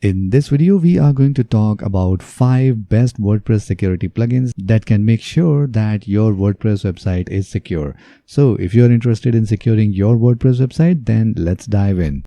In this video, we are going to talk about 5 best WordPress security plugins that can make sure that your WordPress website is secure. So if you're interested in securing your WordPress website, then let's dive in.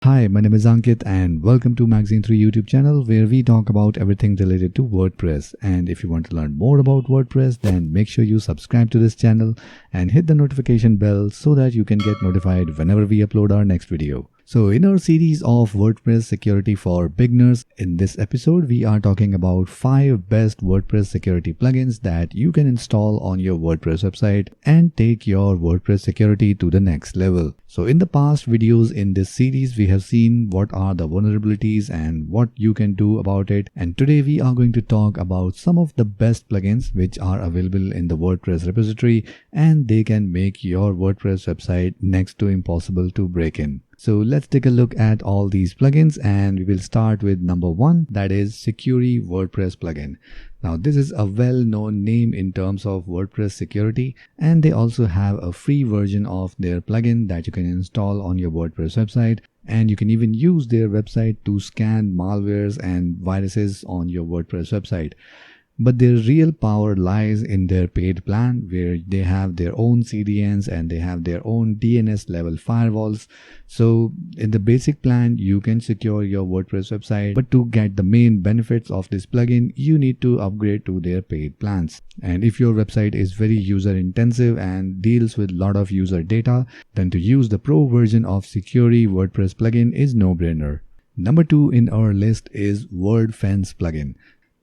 Hi, my name is Ankit and welcome to Magazine 3 YouTube channel where we talk about everything related to WordPress. And if you want to learn more about WordPress, then make sure you subscribe to this channel and hit the notification bell so that you can get notified whenever we upload our next video. So in our series of WordPress security for beginners, in this episode we are talking about 5 best WordPress security plugins that you can install on your WordPress website and take your WordPress security to the next level. So in the past videos in this series, we have seen what are the vulnerabilities and what you can do about it. And today we are going to talk about some of the best plugins which are available in the WordPress repository, and they can make your WordPress website next to impossible to break in. So let's take a look at all these plugins, and we will start with number 1, that is Security WordPress plugin. Now this is a well-known name in terms of WordPress security, and they also have a free version of their plugin that you can install on your WordPress website, and you can even use their website to scan malwares and viruses on your WordPress website. But their real power lies in their paid plan, where they have their own CDNs and they have their own DNS level firewalls. So in the basic plan, you can secure your WordPress website, but to get the main benefits of this plugin, you need to upgrade to their paid plans. And if your website is very user intensive and deals with a lot of user data, then to use the pro version of Security WordPress plugin is no-brainer. Number 2 in our list is Wordfence plugin.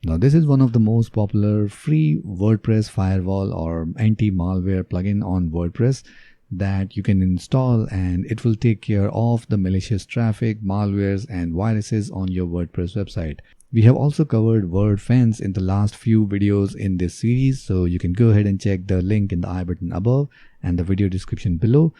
Now this is one of the most popular free WordPress firewall or anti-malware plugin on WordPress that you can install, and it will take care of the malicious traffic, malwares and viruses on your WordPress website. We have also covered Wordfence in the last few videos in this series, so you can go ahead and check the link in the I button above and the video description below.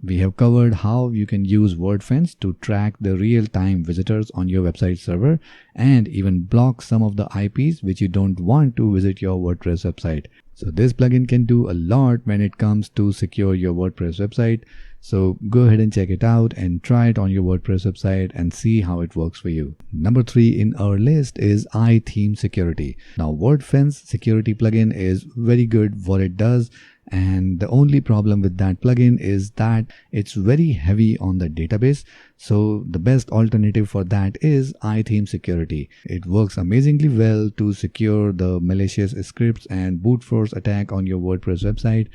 We have covered how you can use Wordfence to track the real-time visitors on your website server and even block some of the IPs which you don't want to visit your WordPress website. So this plugin can do a lot when it comes to secure your WordPress website. So go ahead and check it out and try it on your WordPress website and see how it works for you. Number 3 in our list is iThemes Security. Now Wordfence security plugin is very good what it does, and the only problem with that plugin is that it's very heavy on the database. So the best alternative for that is iThemes Security. It works amazingly well to secure the malicious scripts and brute force attack on your WordPress website.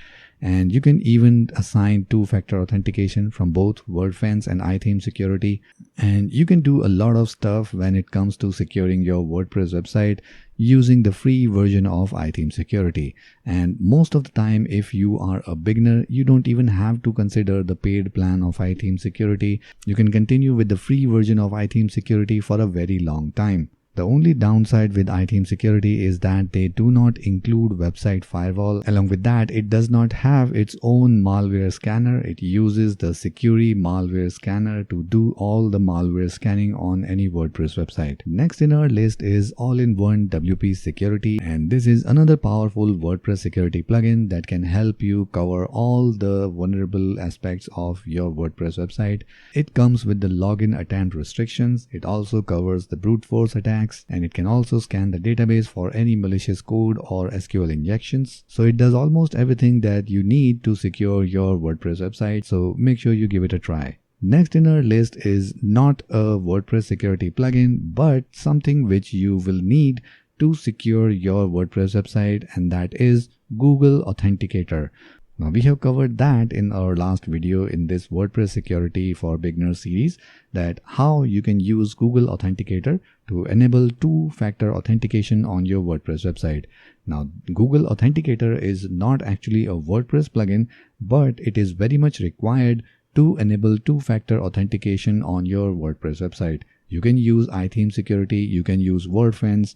And you can even assign 2-factor authentication from both Wordfence and iThemes Security. And you can do a lot of stuff when it comes to securing your WordPress website using the free version of iThemes Security. And most of the time, if you are a beginner, you don't even have to consider the paid plan of iThemes Security. You can continue with the free version of iThemes Security for a very long time. The only downside with iThemes Security is that they do not include website firewall. Along with that, it does not have its own malware scanner. It uses the Security malware scanner to do all the malware scanning on any WordPress website. Next in our list is AllinOne WP Security, and this is another powerful WordPress security plugin that can help you cover all the vulnerable aspects of your WordPress website. It comes with the login attempt restrictions. It also covers the brute force attacks, and it can also scan the database for any malicious code or SQL injections. So it does almost everything that you need to secure your WordPress website, so make sure you give it a try. Next in our list is not a WordPress security plugin, but something which you will need to secure your WordPress website, and that is Google Authenticator. Now we have covered that in our last video in this WordPress security for beginners series, that how you can use Google Authenticator to enable 2-factor authentication on your WordPress website. Now Google Authenticator is not actually a WordPress plugin, but it is very much required to enable 2-factor authentication on your WordPress website. You can use iThemes Security, you can use Wordfence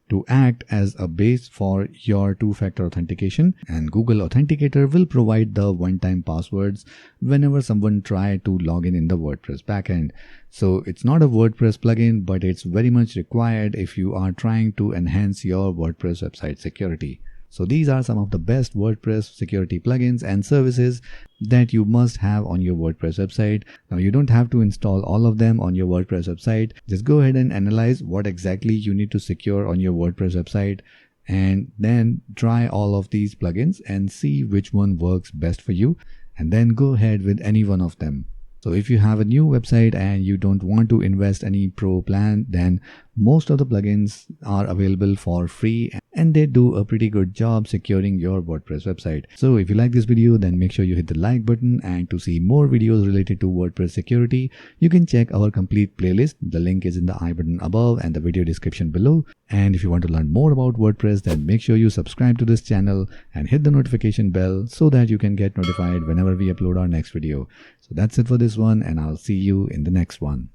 to act as a base for your 2-factor authentication, and Google Authenticator will provide the one-time passwords whenever someone tries to log in the WordPress backend. So it's not a WordPress plugin, but it's very much required if you are trying to enhance your WordPress website security. So these are some of the best WordPress security plugins and services that you must have on your WordPress website. Now you don't have to install all of them on your WordPress website. Just go ahead and analyze what exactly you need to secure on your WordPress website, and then try all of these plugins and see which one works best for you, and then go ahead with any one of them. So if you have a new website and you don't want to invest any pro plan, then most of the plugins are available for free and they do a pretty good job securing your WordPress website. So if you like this video, then make sure you hit the like button, and to see more videos related to WordPress security, you can check our complete playlist. The link is in the I button above and the video description below. And if you want to learn more about WordPress, then make sure you subscribe to this channel and hit the notification bell so that you can get notified whenever we upload our next video. So that's it for this one, and I'll see you in the next one.